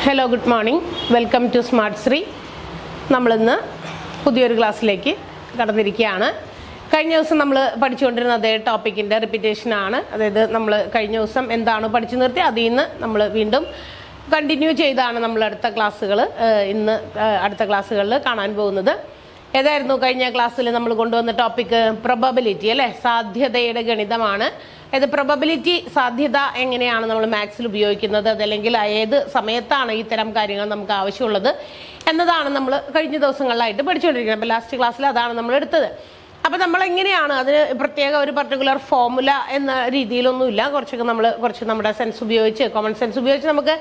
Hello good morning welcome to smart Sree. നമ്മളിന്ന് പുതിയൊരു ക്ലാസ്സിലേക്ക് കടന്നിരിക്കുകയാണ്. കഴിഞ്ഞ ദിവസം നമ്മൾ പഠിച്ചുകൊണ്ടിരുന്ന അതേ ടോപ്പിക്കിൻ്റെ റിപ്പീറ്റേഷനാണ്. അതായത് നമ്മൾ കഴിഞ്ഞ ദിവസം എന്താണ് പഠിച്ചു നിർത്തി അതിൽ നിന്ന് നമ്മൾ വീണ്ടും കണ്ടിന്യൂ ചെയ്താണ് നമ്മൾ അടുത്ത ക്ലാസ്സുകളിൽ കാണാൻ പോകുന്നത്. ഏതായിരുന്നു കഴിഞ്ഞ ക്ലാസ്സിൽ നമ്മൾ കൊണ്ടുവന്ന ടോപ്പിക്ക്? പ്രൊബബിലിറ്റി അല്ലേ, സാധ്യതയുടെ ഗണിതമാണ്. ഇത് പ്രൊബബിലിറ്റി, സാധ്യത എങ്ങനെയാണ് നമ്മൾ മാത്സിൽ ഉപയോഗിക്കുന്നത്, അതല്ലെങ്കിൽ ഏത് സമയത്താണ് ഇത്തരം കാര്യങ്ങൾ നമുക്ക് ആവശ്യമുള്ളത് എന്നതാണ് നമ്മൾ കഴിഞ്ഞ ദിവസങ്ങളിലായിട്ട് പഠിച്ചുകൊണ്ടിരിക്കുന്നത്. അപ്പോൾ ലാസ്റ്റ് ക്ലാസ്സിൽ അതാണ് നമ്മൾ എടുത്തത്. അപ്പോൾ നമ്മൾ എങ്ങനെയാണ് അതിന് പ്രത്യേക ഒരു പർട്ടിക്കുലർ ഫോർമുല എന്ന രീതിയിലൊന്നുമില്ല. കുറച്ച് നമ്മുടെ സെൻസ് ഉപയോഗിച്ച്, കോമൺ സെൻസ് ഉപയോഗിച്ച് നമുക്ക്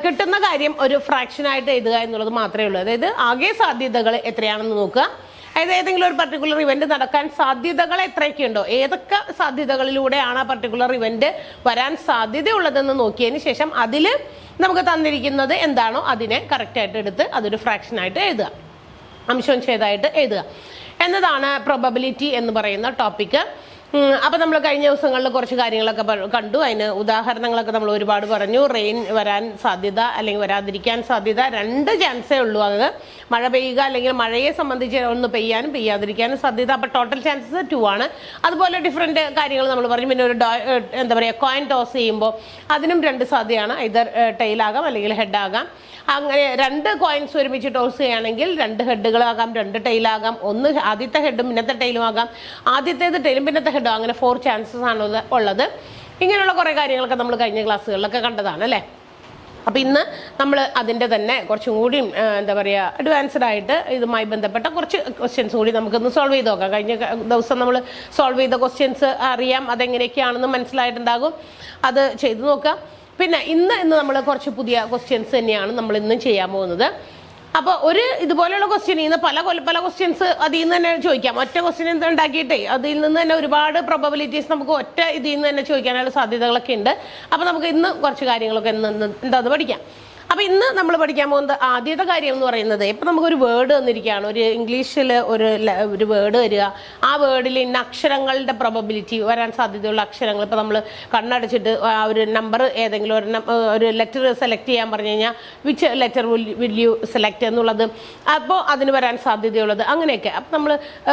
കിട്ടുന്ന കാര്യം ഒരു ഫ്രാക്ഷനായിട്ട് എഴുതുക എന്നുള്ളത് മാത്രമേ ഉള്ളൂ. അതായത് ആകെ സാധ്യതകൾ എത്രയാണെന്ന് നോക്കുക. അതായത് ഏതെങ്കിലും ഒരു പർട്ടിക്കുലർ ഇവന്റ് നടക്കാൻ സാധ്യതകൾ എത്രയൊക്കെ ഉണ്ടോ, ഏതൊക്കെ സാധ്യതകളിലൂടെയാണ് ആ പർട്ടിക്കുലർ ഇവന്റ് വരാൻ സാധ്യതയുള്ളതെന്ന് നോക്കിയതിന് ശേഷം അതിൽ നമുക്ക് തന്നിരിക്കുന്നത് എന്താണോ അതിനെ കറക്റ്റായിട്ട് എടുത്ത് അതൊരു ഫ്രാക്ഷനായിട്ട് എഴുതുക, അംശം ചെയ്തായിട്ട് എഴുതുക എന്നതാണ് പ്രൊബബിലിറ്റി എന്ന് പറയുന്ന ടോപ്പിക്ക്. അപ്പോൾ നമ്മൾ കഴിഞ്ഞ ദിവസങ്ങളിൽ കുറച്ച് കാര്യങ്ങളൊക്കെ കണ്ടു. അതിന് ഉദാഹരണങ്ങളൊക്കെ നമ്മൾ ഒരുപാട് പറഞ്ഞു. റെയിൻ വരാൻ സാധ്യത അല്ലെങ്കിൽ വരാതിരിക്കാൻ സാധ്യത, 2 ചാൻസേ ഉള്ളൂ. അത് മഴ പെയ്യുക അല്ലെങ്കിൽ മഴയെ സംബന്ധിച്ച് ഒന്ന് പെയ്യാനും പെയ്യാതിരിക്കാനും സാധ്യത. അപ്പോൾ ടോട്ടൽ ചാൻസസ് 2 ആണ്. അതുപോലെ ഡിഫറെൻറ്റ് കാര്യങ്ങൾ നമ്മൾ പറഞ്ഞു. പിന്നെ ഒരു കോയിൻ ടോസ് ചെയ്യുമ്പോൾ അതിനും 2 സാധ്യതയാണ്. ഇതർ ടെയിലാകാം അല്ലെങ്കിൽ ഹെഡാകാം. അങ്ങനെ 2 കോയിൻസ് ഒരുമിച്ച് ടോസ് ചെയ്യുകയാണെങ്കിൽ 2 ഹെഡുകളാകാം, 2 ടെയിലാകാം. ഒന്ന് ആദ്യത്തെ ഹെഡും പിന്നത്തെ ടെയിലും ആകാം, ആദ്യത്തേത് ടെയിലും പിന്നത്തെ ഹെഡും. അങ്ങനെ 4 ചാൻസസ് ആണ് ഉള്ളത്. ഇങ്ങനെയുള്ള കുറേ കാര്യങ്ങളൊക്കെ നമ്മൾ കഴിഞ്ഞ ക്ലാസ്സുകളിലൊക്കെ കണ്ടതാണ് അല്ലേ. അപ്പോൾ ഇന്ന് നമ്മൾ അതിൻ്റെ തന്നെ കുറച്ചും കൂടി അഡ്വാൻസ്ഡ് ആയിട്ട് ഇതുമായി ബന്ധപ്പെട്ട കുറച്ച് ക്വസ്റ്റ്യൻസ് കൂടി നമുക്കൊന്ന് സോൾവ് ചെയ്ത് നോക്കാം. കഴിഞ്ഞ ദിവസം നമ്മൾ സോൾവ് ചെയ്ത ക്വസ്റ്റ്യൻസ് അറിയാം, അതെങ്ങനെയൊക്കെയാണെന്ന് മനസ്സിലായിട്ടുണ്ടാകും. അത് ചെയ്ത് നോക്കാം. പിന്നെ ഇന്ന് നമ്മൾ കുറച്ച് പുതിയ ക്വസ്റ്റ്യൻസ് തന്നെയാണ് നമ്മൾ ഇന്നും ചെയ്യാൻ പോകുന്നത്. അപ്പോൾ ഇതുപോലെയുള്ള ക്വസ്റ്റ്യനിൽ നിന്ന് പല ക്വസ്റ്റ്യൻസ് അതിൽ നിന്ന് തന്നെ ചോദിക്കാം. ഒറ്റ ക്വസ്റ്റ്യൻ ഉണ്ടാക്കിയിട്ടേ അതിൽ നിന്ന് തന്നെ ഒരുപാട് പ്രൊബബിലിറ്റീസ് നമുക്ക് ഒറ്റ ഇതിൽ നിന്ന് തന്നെ ചോദിക്കാനുള്ള സാധ്യതകളൊക്കെ ഉണ്ട്. അപ്പോൾ നമുക്ക് ഇന്ന് കുറച്ച് കാര്യങ്ങളൊക്കെ എന്താന്ന് പഠിക്കാം. അപ്പോൾ ഇന്ന് നമ്മൾ പഠിക്കാൻ പോകുന്നത് ആദ്യത്തെ കാര്യം എന്ന് പറയുന്നത്, ഇപ്പം നമുക്കൊരു വേർഡ് തന്നിരിക്കുകയാണ്. ഒരു ഇംഗ്ലീഷിൽ ഒരു വേർഡ് വരിക, ആ വേർഡിൽ ഇന്ന അക്ഷരങ്ങളുടെ പ്രൊബബിലിറ്റി വരാൻ സാധ്യതയുള്ള അക്ഷരങ്ങൾ. ഇപ്പോൾ നമ്മൾ കണ്ണടച്ചിട്ട് ഒരു നമ്പർ ഏതെങ്കിലും ഒരു ലെറ്റർ സെലക്ട് ചെയ്യാൻ പറഞ്ഞു കഴിഞ്ഞാൽ which letter will you select എന്നുള്ളത്, അപ്പോൾ അതിന് വരാൻ സാധ്യതയുള്ളത്, അങ്ങനെയൊക്കെ. അപ്പം നമ്മൾ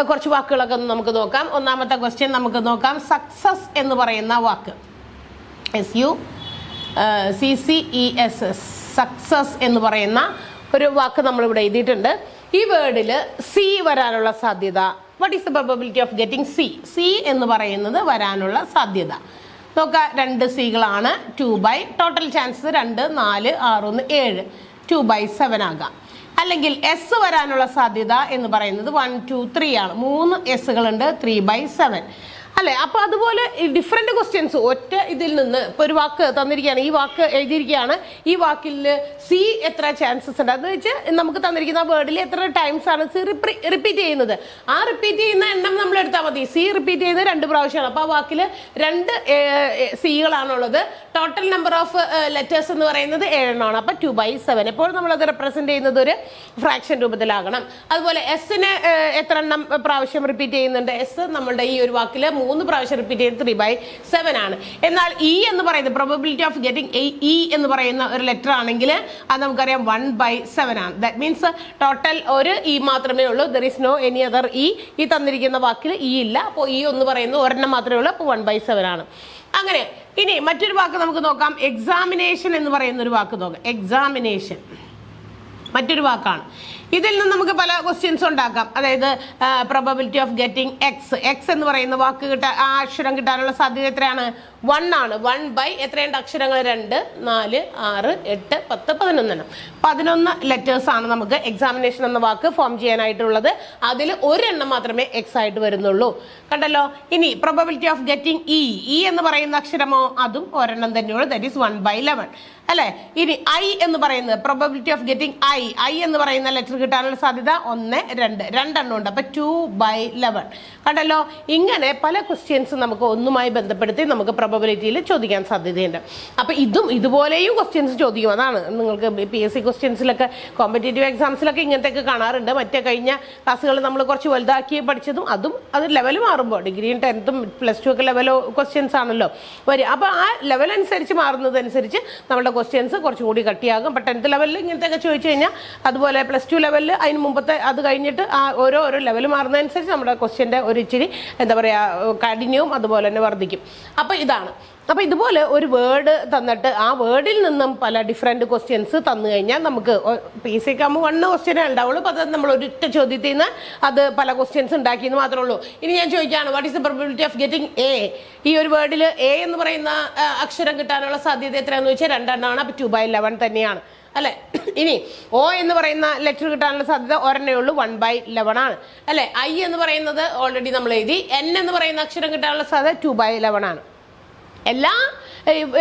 കുറച്ച് വാക്കുകളൊക്കെ ഒന്ന് നമുക്ക് നോക്കാം. ഒന്നാമത്തെ ക്വസ്റ്റ്യൻ നമുക്ക് നോക്കാം. സക്സസ് എന്ന് പറയുന്ന വാക്ക്, SUCCESS, സക്സസ് എന്ന് പറയുന്ന ഒരു വാക്ക് നമ്മളിവിടെ എഴുതിയിട്ടുണ്ട്. ഈ വേർഡിൽ സി വരാനുള്ള സാധ്യത, what is the probability of getting C എന്ന് പറയുന്നത് വരാനുള്ള സാധ്യത നോക്കുക. 2 സികളാണ്. 2/, ടോട്ടൽ ചാൻസസ് 2, 4, 6, 1, 7, 2/7 ആകാം. അല്ലെങ്കിൽ എസ് വരാനുള്ള സാധ്യത എന്ന് പറയുന്നത് 1, 2, 3 ആണ്. 3 എസ്സുകളുണ്ട്, 3/7 അല്ലേ. അപ്പോൾ അതുപോലെ ഡിഫറെൻറ്റ് ക്വസ്റ്റ്യൻസ് ഒറ്റ ഇതിൽ നിന്ന് ഇപ്പോൾ ഒരു വാക്ക് തന്നിരിക്കുകയാണ്, ഈ വാക്ക് എഴുതിയിരിക്കുകയാണ്. ഈ വാക്കിൽ സി എത്ര ചാൻസസ് ഉണ്ട് എന്ന് വെച്ചാൽ നമുക്ക് തന്നിരിക്കുന്ന വേർഡിൽ എത്ര ടൈംസ് ആണ് സി റിപ്പീറ്റ് ചെയ്യുന്നത്. ആ റിപ്പീറ്റ് ചെയ്യുന്ന എണ്ണം നമ്മൾ എടുത്താൽ മതി. സി റിപ്പീറ്റ് ചെയ്യുന്നത് 2 പ്രാവശ്യമാണ്. അപ്പോൾ ആ വാക്കിൽ 2 സികളാണുള്ളത്. ടോട്ടൽ നമ്പർ ഓഫ് ലെറ്റേഴ്സ് എന്ന് പറയുന്നത് 7 എണ്ണമാണ്. അപ്പോൾ 2/7. എപ്പോഴും നമ്മളത് റെപ്രസെൻറ്റ് ചെയ്യുന്നത് ഒരു ഫ്രാക്ഷൻ രൂപത്തിലാകണം. അതുപോലെ എസ്സിന് എത്ര എണ്ണം പ്രാവശ്യം റിപ്പീറ്റ് ചെയ്യുന്നുണ്ട്? എസ് നമ്മളുടെ ഈ ഒരു വാക്കിൽ 3 പ്രാവശ്യം റിപ്പീറ്റ് ചെയ്ത് 3/7 ആണ്. എന്നാൽ ഇ എന്ന് പറയുന്നത് പ്രോബബിലിറ്റി ഓഫ് ഗെറ്റിംഗ് ഇ എന്ന് പറയുന്ന ഒരു ലെറ്റർ ആണെങ്കിൽ അത് നമുക്കറിയാം 1/7 ആണ്. ദാറ്റ് മീൻസ് ടോട്ടൽ ഒരു ഇ മാത്രമേ ഉള്ളൂ. There is no any other E. ഈ തന്നിരിക്കുന്ന വാക്കിൽ ഇ ഇല്ല. അപ്പോൾ ഇ എന്ന് പറയുന്നത് ഒരെണ്ണം മാത്രമേ ഉള്ളൂ. അപ്പോൾ 1/7 ആണ്. അങ്ങനെ ഇനി മറ്റൊരു വാക്ക് നമുക്ക് നോക്കാം. എക്സാമിനേഷൻ എന്ന് പറയുന്ന ഒരു വാക്ക് നോക്കാം. എക്സാമിനേഷൻ മറ്റൊരു വാക്കാണ്. ഇതിൽ നിന്ന് നമുക്ക് പല ക്വസ്റ്റ്യൻസ് ഉണ്ടാക്കാം. അതായത് പ്രോബബിലിറ്റി ഓഫ് ഗെറ്റിംഗ് എക്സ് എന്ന് പറയുന്ന വാക്ക് ആ അക്ഷരം കിട്ടാനുള്ള സാധ്യത എത്രയാണ്? 1 ആണ്. 1/, എത്രയുണ്ട് അക്ഷരങ്ങൾ? 2, 4, 6, 8, 10, 11. 11 ലെറ്റേഴ്സ് ആണ് നമുക്ക് എക്സാമിനേഷൻ എന്ന വാക്ക് ഫോം ചെയ്യാനായിട്ടുള്ളത്. അതിൽ ഒരെണ്ണം മാത്രമേ എക്സ് ആയിട്ട് വരുന്നുള്ളൂ. കണ്ടല്ലോ. ഇനി പ്രോബബിലിറ്റി ഓഫ് ഗെറ്റിംഗ് ഇ എന്ന് പറയുന്ന അക്ഷരമോ, അതും ഒരെണ്ണം തന്നെയുള്ളൂ. ദാറ്റ് ഈസ് 1/11 അല്ലേ. ഇനി ഐ എന്ന് പറയുന്നത് പ്രോബബിലിറ്റി ഓഫ് ഗെറ്റിംഗ് ഐ എന്ന് പറയുന്ന ലെറ്റർ കിട്ടാനുള്ള സാധ്യത 1, 2 രണ്ടെണ്ണം ഉണ്ട്. അപ്പോൾ 2/11 കണ്ടല്ലോ. ഇങ്ങനെ പല ക്വസ്റ്റ്യൻസ് നമുക്ക് ഒന്നുമായി ബന്ധപ്പെടുത്തി നമുക്ക് പ്രോബബിലിറ്റിയിൽ ചോദിക്കാൻ സാധ്യതയുണ്ട്. അപ്പോൾ ഇതുപോലെയും ക്വസ്റ്റ്യൻസ് ചോദിക്കും. അതാണ് നിങ്ങൾക്ക് PSC ക്വസ്റ്റ്യൻസിലൊക്കെ കോമ്പറ്റേറ്റീവ് എക്സാംസിലൊക്കെ ഇങ്ങനത്തെയൊക്കെ കാണാറുണ്ട്. മറ്റേ കഴിഞ്ഞ ക്ലാസ്സുകൾ നമ്മൾ കുറച്ച് വലുതാക്കി പഠിച്ചതും അത് ലെവൽ മാറുമ്പോൾ ഡിഗ്രിയും 10th +2 ഒക്കെ ലെവലോ ക്വസ്റ്റ്യൻസ് ആണല്ലോ വരിക. അപ്പോൾ ആ ലെവൽ അനുസരിച്ച് മാറുന്നതനുസരിച്ച് നമ്മുടെ ക്വസ്റ്റ്യൻസ് കുറച്ചും കൂടി കട്ടിയാകും. അപ്പോൾ 10th ലെവലിൽ ഇങ്ങനത്തെയൊക്കെ ചോദിച്ചു കഴിഞ്ഞാൽ, അതുപോലെ +2 ലെവലിൽ അതിന് മുമ്പത്തെ അത് കഴിഞ്ഞിട്ട് ആ ഓരോ ലെവൽ മാറുന്നതനുസരിച്ച് നമ്മുടെ ക്വസ്റ്റ്യൻ്റെ ഒരു ഇച്ചിരി എന്താ പറയുക കാഠിന്യവും അതുപോലെ തന്നെ വർദ്ധിക്കും. അപ്പോൾ ഇതാണ്. അപ്പോൾ ഇതുപോലെ ഒരു വേർഡ് തന്നിട്ട് ആ വേർഡിൽ നിന്നും പല ഡിഫറെൻറ്റ് ക്വസ്റ്റ്യൻസ് തന്നു കഴിഞ്ഞാൽ നമുക്ക് PSC ആകുമ്പോൾ 1 ക്വസ്റ്റ്യനേ ഉണ്ടാവുള്ളൂ. അപ്പോൾ അത് നമ്മൾ ഒരൊറ്റ ചോദ്യത്തിൽ നിന്ന് അത് പല ക്വസ്റ്റ്യൻസ് ഉണ്ടാക്കിയെന്ന് മാത്രമേ ഉള്ളൂ. ഇനി ഞാൻ ചോദിക്കുകയാണ്, what is the probability of getting A? ഈ ഒരു വേർഡിൽ A എന്ന് പറയുന്ന അക്ഷരം കിട്ടാനുള്ള സാധ്യത എത്രയാണെന്ന് ചോദിച്ചാൽ 2 എണ്ണമാണ്. അപ്പോൾ 2/11 തന്നെയാണ് അല്ലേ. ഇനി O എന്ന് പറയുന്ന ലെറ്റർ കിട്ടാനുള്ള സാധ്യത ഒരെണ്ണേ ഉള്ളൂ, 1/11 ആണ് അല്ലേ. I എന്ന് പറയുന്നത് ഓൾറെഡി നമ്മൾ എഴുതി. N എന്ന് പറയുന്ന അക്ഷരം കിട്ടാനുള്ള സാധ്യത 2/11 ആണ്. എല്ലാ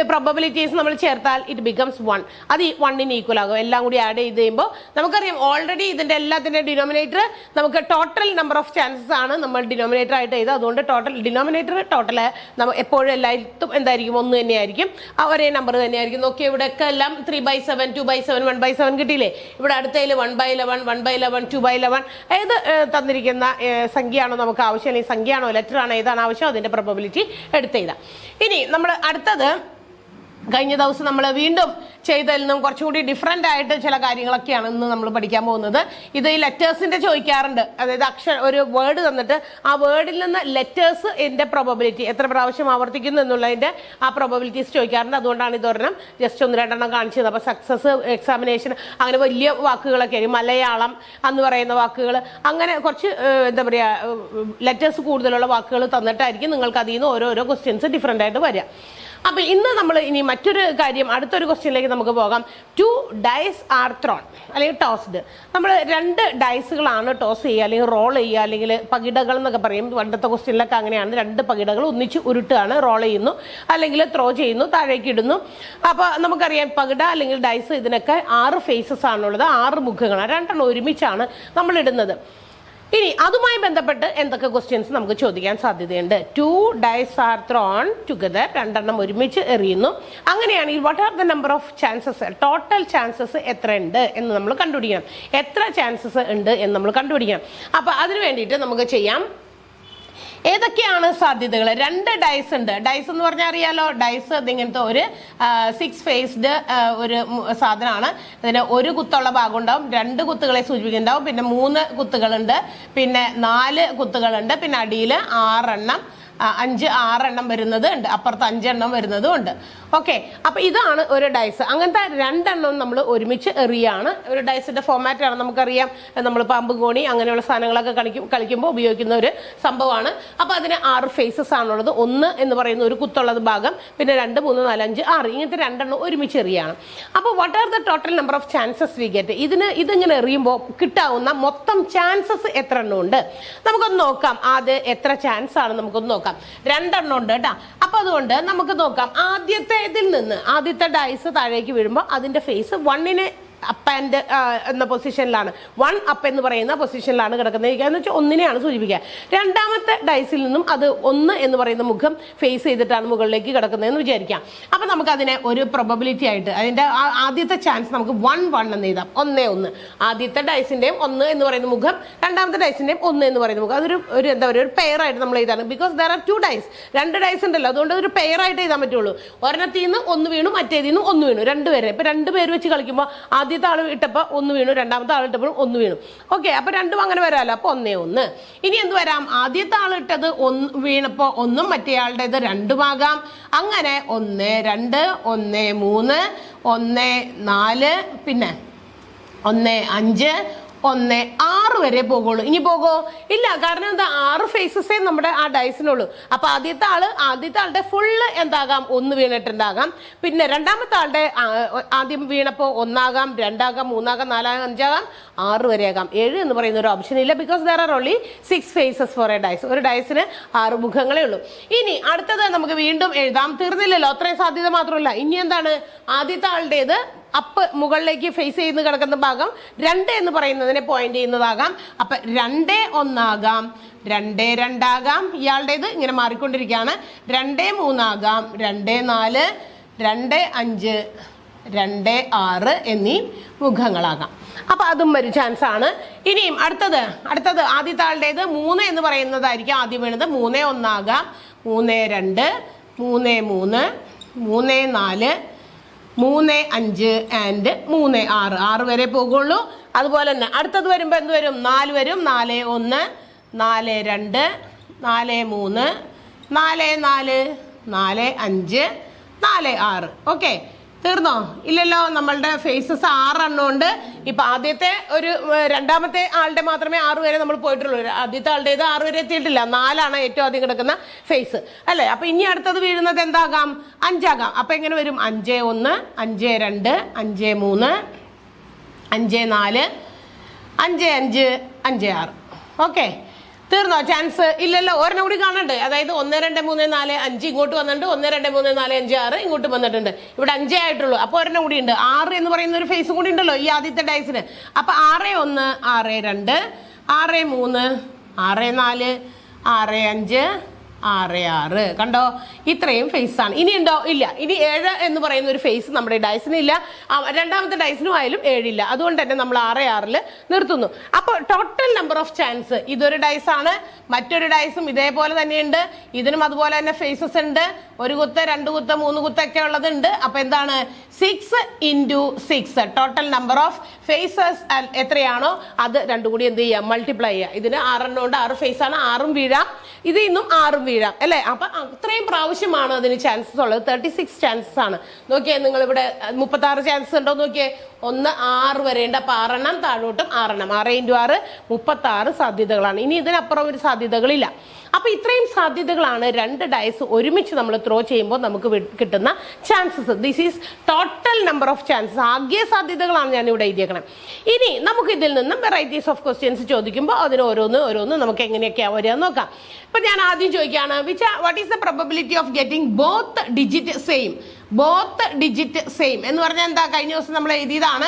പ്രോബബിലിറ്റീസ് നമ്മൾ ചേർത്താൽ ഇറ്റ് ബിക്കംസ് 1. അത് 1ന് ഈക്വൽ ആകും. എല്ലാം കൂടി ആഡ് ചെയ്ത് കഴിയുമ്പോൾ നമുക്കറിയാം ഓൾറെഡി ഇതിൻ്റെ എല്ലാത്തിൻ്റെ ഡിനോമിനേറ്റർ നമുക്ക് ടോട്ടൽ നമ്പർ ഓഫ് ചാൻസസ് ആണ് നമ്മൾ ഡിനോമിനേറ്റർ ആയിട്ട് ചെയ്ത്. അതുകൊണ്ട് ടോട്ടൽ നമ്മൾ എപ്പോഴും എല്ലായിടത്തും എന്തായിരിക്കും 1 തന്നെയായിരിക്കും. ഒരേ നമ്പർ തന്നെയായിരിക്കും. നോക്കിയാൽ ഇവിടെയൊക്കെ എല്ലാം 3/7, 2/7, 1/7 കിട്ടിയില്ലേ. ഇവിടെ അടുത്തതിൽ 1/11, 1/11, 2/11 ഏത് തന്നിരിക്കുന്ന സംഖ്യയാണോ നമുക്ക് ആവശ്യം, അല്ലെങ്കിൽ സംഖ്യയാണോ ലെറ്റർ ആണോ ഏതാണ് ആവശ്യം, അതിൻ്റെ പ്രോബബിലിറ്റി എടുത്തെഴുതാം. ഇനി നമ്മൾ അടുത്തത് കഴിഞ്ഞ ദിവസം നമ്മൾ വീണ്ടും ചെയ്തതിൽ നിന്നും കുറച്ചുകൂടി ഡിഫറെൻ്റ് ആയിട്ട് ചില കാര്യങ്ങളൊക്കെയാണ് ഇന്ന് നമ്മൾ പഠിക്കാൻ പോകുന്നത്. ഇത് ഈ ലെറ്റേഴ്സിൻ്റെ ചോദിക്കാറുണ്ട്. അതായത് ഒരു വേർഡ് തന്നിട്ട് ആ വേർഡിൽ നിന്ന് ലെറ്റേഴ്സ് എൻ്റെ പ്രോബബിലിറ്റി എത്ര പ്രാവശ്യം ആവർത്തിക്കുന്നു എന്നുള്ളതിൻ്റെ ആ പ്രോബബിലിറ്റീസ് ചോദിക്കാറുണ്ട്. അതുകൊണ്ടാണ് ഇതൊരെണ്ണം ജസ്റ്റ് 1-2 കാണിച്ചത്. അപ്പോൾ സക്സസ് എക്സാമിനേഷൻ അങ്ങനെ വലിയ വാക്കുകളൊക്കെ ആയിരിക്കും. മലയാളം എന്ന് പറയുന്ന വാക്കുകൾ, അങ്ങനെ കുറച്ച് എന്താ പറയുക ലെറ്റേഴ്സ് കൂടുതലുള്ള വാക്കുകൾ തന്നിട്ടായിരിക്കും നിങ്ങൾക്ക് അതിൽ നിന്ന് ഓരോരോ ക്വസ്റ്റ്യൻസ് ഡിഫറെൻ്റ് ആയിട്ട് വരിക. അപ്പോൾ ഇന്ന് നമ്മൾ ഇനി മറ്റൊരു കാര്യം, അടുത്തൊരു ക്വസ്റ്റ്യനിലേക്ക് നമുക്ക് പോകാം. 2 dice are thrown അല്ലെങ്കിൽ ടോസ്ഡ്. നമ്മൾ 2 ഡൈസുകളാണ് ടോസ് ചെയ്യുക, അല്ലെങ്കിൽ റോൾ ചെയ്യുക, അല്ലെങ്കിൽ പകിടകൾ എന്നൊക്കെ പറയും. പണ്ടത്തെ ക്വസ്റ്റ്യനിലൊക്കെ അങ്ങനെയാണ്. 2 പകിടകൾ ഒന്നിച്ച് ഉരുട്ടുകയാണ്, റോൾ ചെയ്യുന്നു, അല്ലെങ്കിൽ ത്രോ ചെയ്യുന്നു, താഴേക്ക് ഇടുന്നു. അപ്പോൾ നമുക്കറിയാം പകിട അല്ലെങ്കിൽ ഡൈസ് ഇതിനൊക്കെ 6 ഫേസസ് ആണുള്ളത്, 6 മുഖങ്ങളാണ്. 2 ഒരുമിച്ചാണ് നമ്മൾ ഇടുന്നത്. ഇനി അതുമായി ബന്ധപ്പെട്ട് എന്തൊക്കെ ക്വസ്റ്റ്യൻസ് നമുക്ക് ചോദിക്കാൻ സാധ്യതയുണ്ട്? 2 dice are thrown together, 2 ഒരുമിച്ച് എറിയുന്നു. അങ്ങനെയാണെങ്കിൽ what are the number of chances, total chances എത്ര ഉണ്ട് എന്ന് നമ്മൾ കണ്ടുപിടിക്കണം. എത്ര ചാൻസസ് ഉണ്ട് എന്ന് നമ്മൾ കണ്ടുപിടിക്കണം. അപ്പോൾ അതിന് വേണ്ടിയിട്ട് നമുക്ക് ചെയ്യാം. ഏതൊക്കെയാണ് സാധ്യതകൾ? 2 ഡൈസ് ഉണ്ട്. ഡൈസ് എന്ന് പറഞ്ഞാൽ അറിയാലോ, ഡൈസ് ഇങ്ങനത്തെ ഒരു 6 ഫേസ്ഡ് ഒരു സാധനമാണ്. ഇതിന് 1 കുത്തുള്ള ഭാഗം ഉണ്ടാവും, 2 കുത്തുകളെ സൂചിപ്പിക്കുന്നുണ്ടാവും, പിന്നെ 3 കുത്തുകളുണ്ട്, പിന്നെ 4 കുത്തുകളുണ്ട്, പിന്നെ അടിയിൽ 6 എണ്ണം 5-6 എണ്ണം വരുന്നത് ഉണ്ട്, അപ്പുറത്ത് 5 എണ്ണം വരുന്നതും ഉണ്ട്. ഓക്കെ, അപ്പോൾ ഇതാണ് ഒരു ഡൈസ്. അങ്ങനത്തെ 2 എണ്ണം നമ്മൾ ഒരുമിച്ച് എറിയാണ്. ഒരു ഡൈസിന്റെ ഫോമാറ്റാണ് നമുക്കറിയാം. നമ്മൾ പാമ്പ് കോണി അങ്ങനെയുള്ള സാധനങ്ങളൊക്കെ കളിക്കുമ്പോൾ ഉപയോഗിക്കുന്ന ഒരു സംഭവമാണ്. അപ്പോൾ അതിന് 6 ഫേസസ് ആണുള്ളത്. 1 എന്ന് പറയുന്ന ഒരു കുത്തുള്ളത് ഭാഗം, പിന്നെ 2, 3, 4, 5, 6 ഇങ്ങനത്തെ 2 എണ്ണം ഒരുമിച്ച് എറിയാണ്. അപ്പോൾ what are the total number of chances we get? ഇതിങ്ങനെ എറിയുമ്പോൾ കിട്ടാവുന്ന മൊത്തം ചാൻസസ് എത്ര എണ്ണം ഉണ്ട് നമുക്കൊന്ന് നോക്കാം. അത് എത്ര ചാൻസ് ആണ് നമുക്കൊന്ന് നോക്കാം. 2 എണ്ണം ഉണ്ട് കേട്ടോ. അപ്പോൾ അതുകൊണ്ട് നമുക്ക് നോക്കാം. ആദ്യത്തെ ഡൈസ് താഴേക്ക് വീഴുമ്പോൾ അതിന്റെ ഫേസ് 1നെ അപ്പ് ആൻഡ് എന്ന പൊസിഷനിലാണ്, 1 അപ്പ് എന്ന് പറയുന്ന പൊസിഷനിലാണ് കിടക്കുന്നത്. എന്ന് വെച്ചാൽ 1നെയാണ് സൂചിപ്പിക്കുക. രണ്ടാമത്തെ ഡൈസിൽ നിന്നും അത് 1 എന്ന് പറയുന്ന മുഖം ഫേസ് ചെയ്തിട്ടാണ് മുകളിലേക്ക് കിടക്കുന്നതെന്ന് വിചാരിക്കാം. അപ്പം നമുക്കതിനെ ഒരു പ്രോബബിലിറ്റി ആയിട്ട് അതിൻ്റെ ആദ്യത്തെ ചാൻസ് നമുക്ക് 1-1 എന്ന് എഴുതാം. 1-1 ആദ്യത്തെ ഡൈസിൻ്റെയും 1 എന്ന് പറയുന്ന മുഖം, രണ്ടാമത്തെ ഡൈസിൻ്റെയും 1 എന്ന് പറയുന്ന മുഖം. അതൊരു എന്താ പറയുക, ഒരു പെയർ ആയിട്ട് നമ്മൾ എഴുതാണ്. Because there are 2 dice, 2 dice ഉണ്ടല്ലോ, അതുകൊണ്ട് ഒരു പെയർ ആയിട്ട് എഴുതാൻ പറ്റുള്ളൂ. ഒരെണ്ണത്തിൽ നിന്ന് 1 വീണു, മറ്റേതിൽ നിന്ന് 1 വീണു, 2 പേര്. ഇപ്പം 2 പേര് വെച്ച് കളിക്കുമ്പോൾ ആദ്യത്തെ ആൾ ഇട്ടപ്പോൾ 1 വീണു, രണ്ടാമത്തെ ആൾ ഇട്ടപ്പോഴും 1 വീണു. ഓക്കെ, അപ്പോൾ 2 അങ്ങനെ വരാമല്ലോ. അപ്പോൾ 1-1. ഇനി എന്ത് വരാം? ആദ്യത്തെ ആൾ ഇട്ടത് 1 വീണപ്പോൾ 1, മറ്റേയാളുടേത് 2 ആകാം. അങ്ങനെ 1, 2, 1, 3, 1, 4, പിന്നെ 1, 5, 1, 6 വരെ പോകുള്ളൂ. ഇനി പോകുമോ? ഇല്ല. കാരണം എന്താ, 6 ഫേസസേ നമ്മുടെ ആ ഡൈസിനുള്ളൂ. അപ്പൊ ആദ്യത്തെ ആളുടെ ഫുള്ള് എന്താകാം? 1 വീണിട്ടുണ്ടാകാം. പിന്നെ രണ്ടാമത്തെ ആളുടെ ആദ്യം വീണപ്പോൾ 1 ആകാം, 2 ആകാം, 3 ആകാം, 4 ആകാം, 5 ആകാം, 6 വരെ ആകാം. 7 എന്ന് പറയുന്ന ഒരു ഓപ്ഷൻ ഇല്ല. Because there are only 6 faces for a dice. ഒരു ഡൈസിന് 6 മുഖങ്ങളേ ഉള്ളൂ. ഇനി അടുത്തത് നമുക്ക് വീണ്ടും എഴുതാം. തീർന്നില്ലല്ലോ, അത്രയും സാധ്യത മാത്രമല്ല. ഇനി എന്താണ്? ആദ്യത്തെ ആളുടേത് അപ്പ് മുകളിലേക്ക് ഫേസ് ചെയ്ത് കിടക്കുന്ന ഭാഗം 2 എന്ന് പറയുന്നതിനെ പോയിന്റ് ചെയ്യുന്നതാകാം. അപ്പൊ 2 1 ആകാം, 2 2 ആകാം, ഇയാളുടേത് ഇങ്ങനെ മാറിക്കൊണ്ടിരിക്കുകയാണ്. 2 3 ആകാം, 2 4, 2 5, 2 6 എന്നീ മുഖങ്ങളാകാം. അപ്പൊ അതും ഒരു ചാൻസ് ആണ്. ഇനിയും അടുത്തത് ആദ്യത്തെ ആളുടേത് 3 എന്ന് പറയുന്നതായിരിക്കും ആദ്യം വീണത്. 3 1 ആകാം, 3 2, 3 3, 3 4, 3 5 ആൻഡ് 3 6. 6 വരെ പോകുള്ളൂ. അതുപോലെ തന്നെ അടുത്തത് വരുമ്പോൾ എന്ത് വരും? 4 വരും. 4 1, 4 2, 4 3, 4 4, 4 5, 4 6. ഓക്കെ, തീർന്നോ? ഇല്ലല്ലോ. നമ്മളുടെ ഫേസസ് 6 എണ്ണം ഉണ്ട്. ഇപ്പൊ ആദ്യത്തെ രണ്ടാമത്തെ ആളുടെ മാത്രമേ 6 വരെ നമ്മൾ പോയിട്ടുള്ളൂ. ആദ്യത്തെ ആളുടെ 6 വരെ എത്തിയിട്ടില്ല. 4 ഏറ്റവും ആദ്യം കിടക്കുന്ന ഫേസ് അല്ലെ. അപ്പൊ ഇനി അടുത്തത് വീഴുന്നത് എന്താകാം? 5 ആകാം. അപ്പൊ എങ്ങനെ വരും? 5 1, 5 2, 5 3, 5 4, 5 5, 5 6. ഓക്കെ, തീർന്നോ? ചാൻസ് ഇല്ലല്ലോ. ഒരെണ്ണം കൂടി കാണണ്ട്. അതായത് 1 2 3 4 5 ഇങ്ങോട്ട് വന്നിട്ടുണ്ട്. 1 2 3 4 5 6 ഇങ്ങോട്ട് വന്നിട്ടുണ്ട്. ഇവിടെ 5 ആയിട്ടുള്ളൂ. അപ്പൊ ഒരെണ്ണം കൂടി ഉണ്ട്. 6 എന്ന് പറയുന്ന ഒരു ഫേസും കൂടി ഉണ്ടല്ലോ ഈ ആദ്യത്തെ ഡൈസിന്. അപ്പൊ 6 1, 6 2, 6 3, 6 4, 6 5, 6 6. കണ്ടോ? ഇത്രയും ഫേസ് ആണ്. ഇനി ഉണ്ടോ? ഇല്ല. ഇനി 7 എന്ന് പറയുന്ന ഒരു ഫേസ് നമ്മുടെ ഡൈസിന് ഇല്ല. രണ്ടാമത്തെ ഡൈസിനും ആയാലും 7 ഇല്ല. അതുകൊണ്ട് തന്നെ നമ്മൾ 6 6 നിർത്തുന്നു. അപ്പോൾ ടോട്ടൽ നമ്പർ ഓഫ് ചാൻസ്, ഇതൊരു ഡൈസ് ആണ്. മറ്റൊരു ഡൈസും ഇതേപോലെ തന്നെയുണ്ട്. ഇതിനും അതുപോലെ തന്നെ ഫേസസ് ഉണ്ട്. 1 കുത്ത് 2 കുത്ത് 3 കുത്തൊക്കെ ഉള്ളതുണ്ട്. അപ്പൊ എന്താണ്? 6 × 6 ടോട്ടൽ നമ്പർ ഓഫ് ഫേസസ് എത്രയാണോ അത് രണ്ടും കൂടി എന്ത് ചെയ്യാം? മൾട്ടിപ്ലൈ ചെയ്യുക. ഇതിന് 6 എണ്ണം ഉണ്ട്. 6 ഫേസ് ആണ്. 6ഉം വീഴാം, ഇത് ഇന്നും 6ഉം വീഴാം അല്ലെ. അപ്പൊ അത്രയും പ്രാവശ്യമാണ് അതിന് ചാൻസസ് ഉള്ളത്. 36 ചാൻസസ് ആണ്. നോക്കിയേ, നിങ്ങൾ ഇവിടെ 36 ചാൻസസ് ഉണ്ടോ നോക്കിയേ. 1 6 വരെ ഉണ്ട്. അപ്പൊ 6 എണ്ണം താഴോട്ടും 6 എണ്ണം. 6 × 6 36 സാധ്യതകളാണ്. ഇനി ഇതിനപ്പുറം ഒരു സാധ്യതകളില്ല. അപ്പൊ ഇത്രയും സാധ്യതകളാണ് 2 ഡൈസ് ഒരുമിച്ച് നമ്മൾ ത്രോ ചെയ്യുമ്പോൾ നമുക്ക് കിട്ടുന്ന chances. This is total number of chances. ആകെ സാധ്യതകളാണ് ഞാൻ ഇവിടെ എഴുതിയേക്കണം. ഇനി നമുക്ക് ഇതിൽ നിന്നും വെറൈറ്റീസ് ഓഫ് ക്വസ്റ്റ്യൻസ് ചോദിക്കുമ്പോൾ അതിന് ഓരോന്ന് നമുക്ക് എങ്ങനെയൊക്കെയാ വരിക നോക്കാം. ഇപ്പൊ ഞാൻ ആദ്യം ചോദിക്കുകയാണ്, what is the probability of getting both digit same? Both digit same എന്ന് പറഞ്ഞാൽ എന്താ? കഴിഞ്ഞ ദിവസം നമ്മൾ എഴുതിയതാണ്,